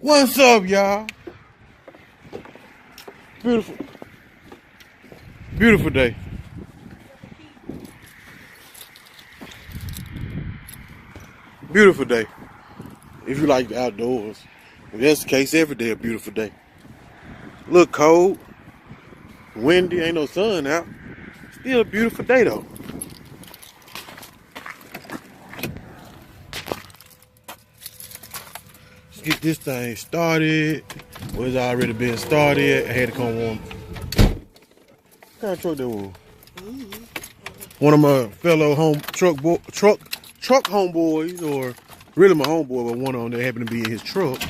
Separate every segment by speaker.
Speaker 1: What's up, y'all? Beautiful day. Beautiful day. If you like the outdoors. If that's the case, every day a beautiful day. Look cold, windy, ain't no sun out. Still a beautiful day though. Let's get this thing started. Well, it's already been started. I had to come warm. What kind of truck that was? One of my fellow truck homeboys, or really my homeboy, but one of them that happened to be in his truck.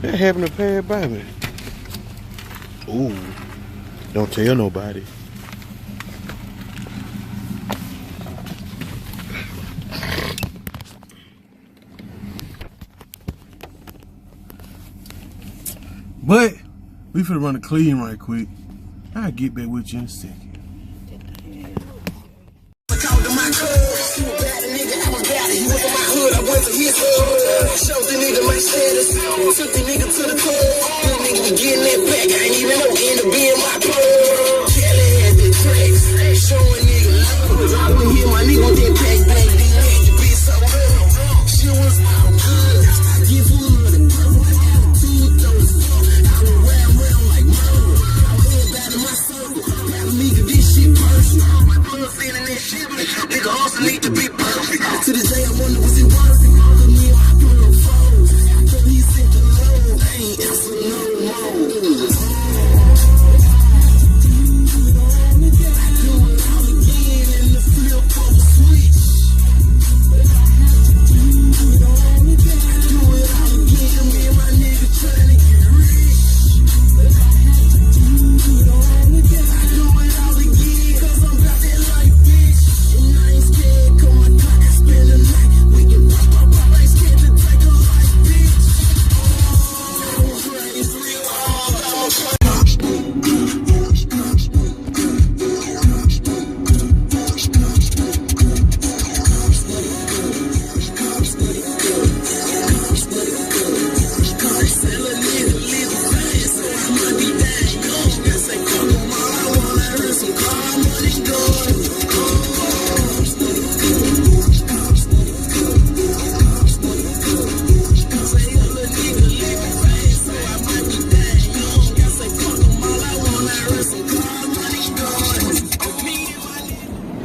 Speaker 1: That happened to pass by me. Ooh, don't tell nobody. But we finna run a clean right quick. I'll get back with you in a second.
Speaker 2: Showed the nigga my status, took the nigga to the club. The nigga be getting that back, I ain't even know end up being my plug. Kelly had the tracks, showing nigga love. I wouldn't hear my nigga with that pack back then. Had to be so real. She was all good. Give full of the purple. Two those. I was round like murder. I was everybody in my circle. Got a nigga this shit personal. My blood feeling that shit. Nigga also need to be perfect. To this day I wonder was it worth it?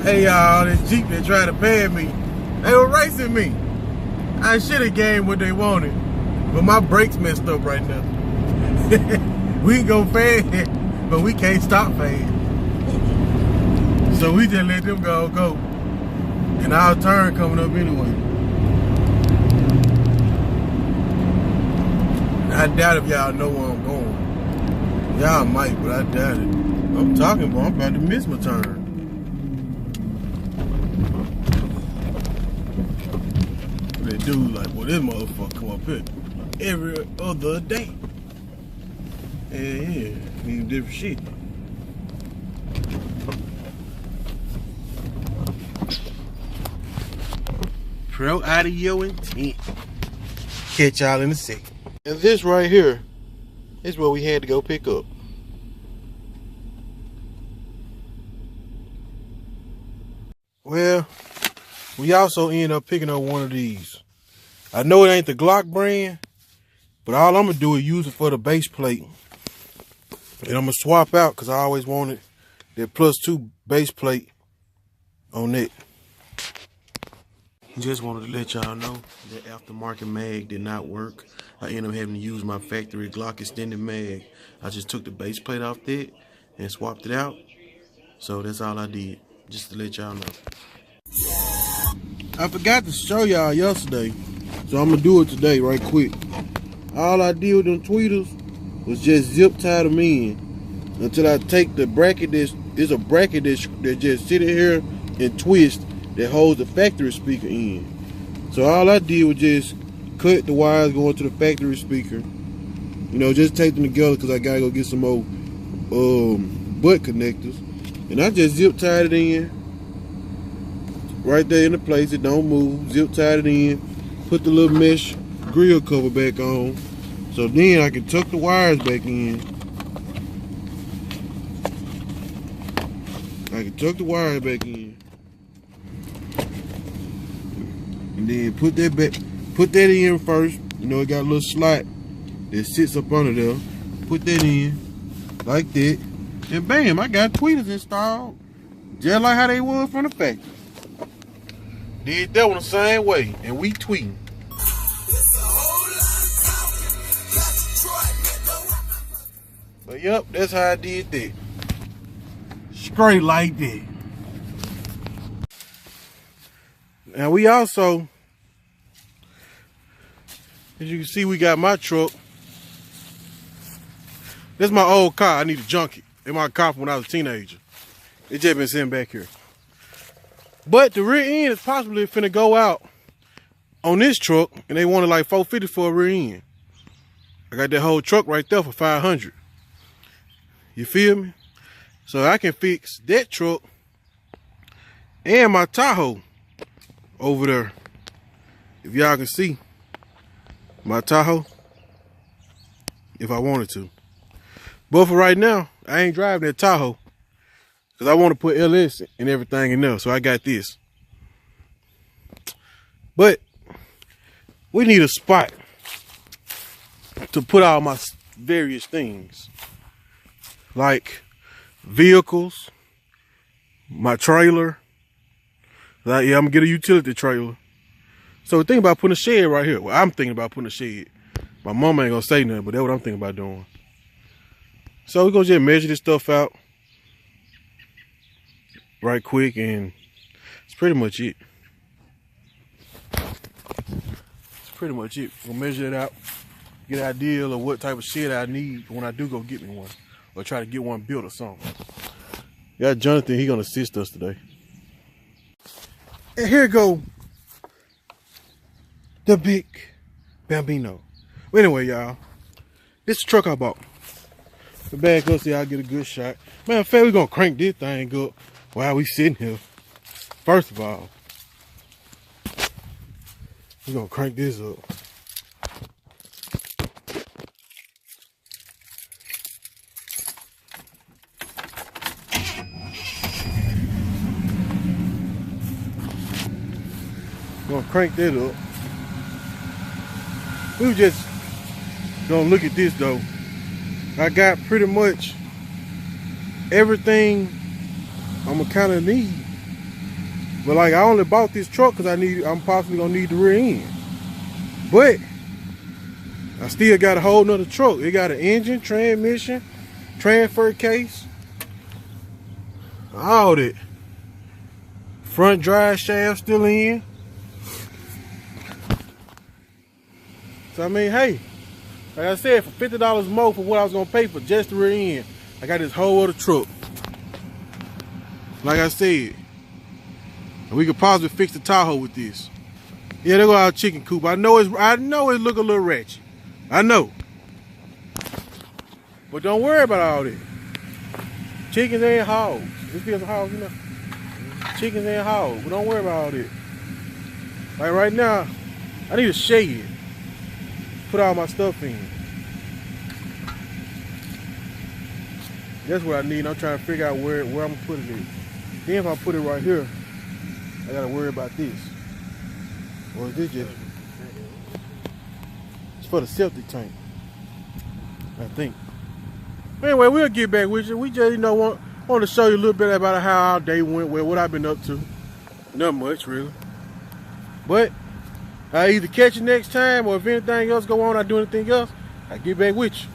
Speaker 1: Hey y'all, this Jeep that tried to pass me, they were racing me. I should have gained what they wanted, but my brakes messed up right now. We can go fast, but we can't stop fast. So we just let them go. And our turn coming up anyway. I doubt if y'all know where I'm going. Y'all might, but I doubt it. I'm talking, but I'm about to miss my turn. They do like, well, this motherfucker come up here every other day. Yeah, need different shit. Pro out of your intent. Catch y'all in a second. And this right here is what we had to go pick up. Well, we also end up picking up one of these. I know it ain't the Glock brand, but all I'm gonna do is use it for the base plate. And I'm gonna swap out because I always wanted that +2 base plate on it. Just wanted to let y'all know that aftermarket mag did not work. I ended up having to use my factory Glock extended mag. I just took the base plate off that and swapped it out. So that's all I did, just to let y'all know. I forgot to show y'all yesterday, so I'm gonna do it today right quick. All I did with them tweeters was just zip tie them in until I take the bracket. There's a bracket that just sit in here and twist that holds the factory speaker in. So all I did was just cut the wires going to the factory speaker. You know, just take them together because I gotta go get some more butt connectors. And I just zip tied it in right there in the place. It don't move. Zip tied it in. put the little mesh grill cover back on. So then I can tuck the wires back in. And then put that in first. You know, it got a little slot that sits up under there. Put that in like that. And bam, I got tweeters installed. Just like how they was from the factory. Did that one the same way. And we tweeting. But yep, that's how I did that. Straight like that. Now we also, as you can see, we got my truck. This is my old car. I need to junk it. It's my car from when I was a teenager. It just been sitting back here. But the rear end is possibly finna go out on this truck, and they wanted like $450 for a rear end. I got that whole truck right there for $500. You feel me? So I can fix that truck and my Tahoe over there. If y'all can see my Tahoe, if I wanted to. But for right now, I ain't driving that Tahoe because I want to put LS and everything in there. So I got this. But we need a spot to put all my various things. Like vehicles, my trailer. Like, yeah, I'm gonna get a utility trailer. So think about putting a shed right here. Well, I'm thinking about putting a shed. My mama ain't gonna say nothing, but that's what I'm thinking about doing. So we're gonna just measure this stuff out right quick, and it's pretty much it. We're gonna measure it out, get an idea of what type of shed I need when I do go get me one, or try to get one built or something. Got Jonathan, he gonna assist us today. And here go the big Bambino. Well, anyway, y'all, this is the truck I bought. The back up so y'all get a good shot. Man, fact, we gonna crank this thing up while we sitting here. First of all, we gonna crank this up. Gonna crank that up. We just gonna look at this though. I got pretty much everything I'm gonna kind of need. But like, I only bought this truck because I'm possibly gonna need the rear end. But I still got a whole nother truck. It got an engine, transmission, transfer case, all that. Front drive shaft still in. So I mean, hey, like I said, for $50 more for what I was gonna pay for just the rear end, I got this whole other truck. Like I said, we could possibly fix the Tahoe with this. Yeah, there go our chicken coop. I know it look a little ratchet. I know. But don't worry about all that. Chickens and hogs. This feels a hog, you know. Chickens and hogs. But don't worry about all that. Like right now, I need a shed. Put all my stuff in. That's what I need. I'm trying to figure out where I'm gonna put it in. Then if I put it right here, I gotta worry about this. Or is this just, it's for the septic tank, I think. Anyway, we'll get back with you. We just, you know, want to show you a little bit about how our day went, what I've been up to. Not much, really. But I either catch you next time, or if anything else go on, I do anything else, I get back with you.